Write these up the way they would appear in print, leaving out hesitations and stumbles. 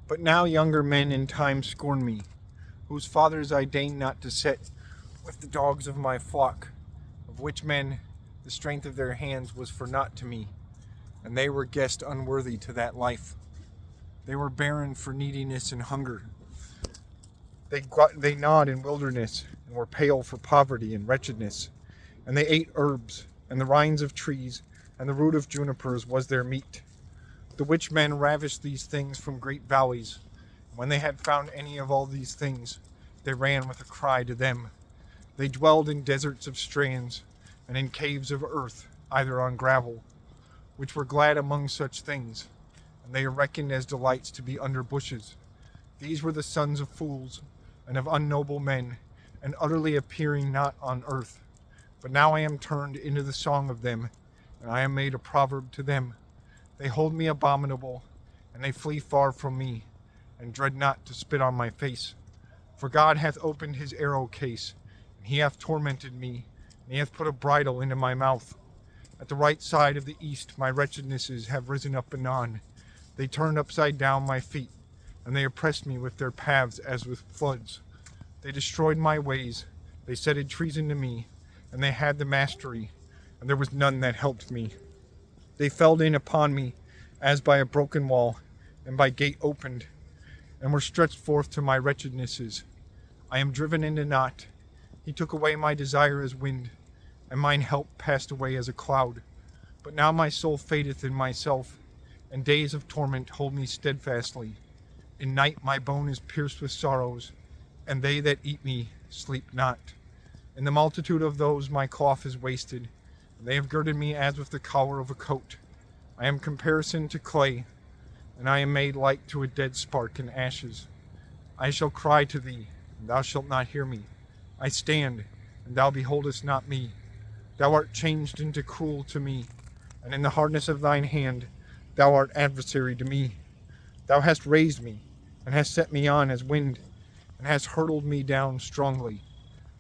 But now younger men in time scorn me, whose fathers I deign not to set with the dogs of my flock, of which men the strength of their hands was for naught to me, and they were guessed unworthy to that life. They were barren for neediness and hunger. They gnawed in wilderness, and were pale for poverty and wretchedness. And they ate herbs, and the rinds of trees, and the root of junipers was their meat. The which men ravished these things from great valleys. When they had found any of all these things, they ran with a cry to them. They dwelled in deserts of strands, and in caves of earth, either on gravel, which were glad among such things, and they are reckoned as delights to be under bushes. These were the sons of fools, and of unnoble men, and utterly appearing not on earth. But now I am turned into the song of them, and I am made a proverb to them. They hold me abominable, and they flee far from me, and dread not to spit on my face. For God hath opened his arrow case, and he hath tormented me, and he hath put a bridle into my mouth. At the right side of the east my wretchednesses have risen up anon. They turned upside down my feet, and they oppressed me with their paths as with floods. They destroyed my ways, they setted treason to me, and they had the mastery, and there was none that helped me. They fell in upon me as by a broken wall, and by gate opened, and were stretched forth to my wretchednesses. I am driven into naught. He took away my desire as wind, and mine help passed away as a cloud. But now my soul fadeth in myself, and days of torment hold me steadfastly. In night my bone is pierced with sorrows, and they that eat me sleep not. In the multitude of those my cloth is wasted, and they have girded me as with the collar of a coat. I am comparison to clay, and I am made like to a dead spark in ashes. I shall cry to thee, and thou shalt not hear me. I stand, and thou beholdest not me. Thou art changed into cruel to me, and in the hardness of thine hand thou art adversary to me. Thou hast raised me, and hast set me on as wind, and hast hurled me down strongly.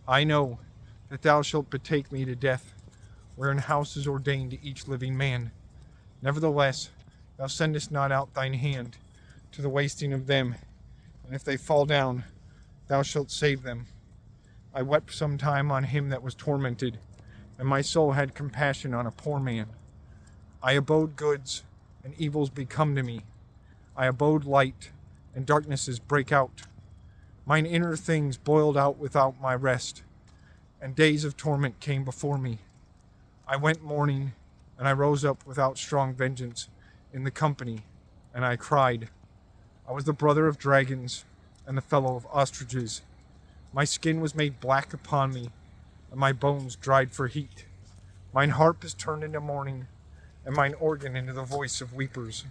I know that thou shalt betake me to death, wherein house is ordained to each living man. Nevertheless, thou sendest not out thine hand to the wasting of them, and if they fall down, thou shalt save them. I wept sometime on him that was tormented, and my soul had compassion on a poor man. I abode goods, and evils be come to me. I abode light, and darknesses break out. Mine inner things boiled out without my rest, and days of torment came before me. I went mourning, and I rose up without strong vengeance in the company, and I cried. I was the brother of dragons, and the fellow of ostriches. My skin was made black upon me, and my bones dried for heat. Mine harp is turned into mourning, and mine organ into the voice of weepers.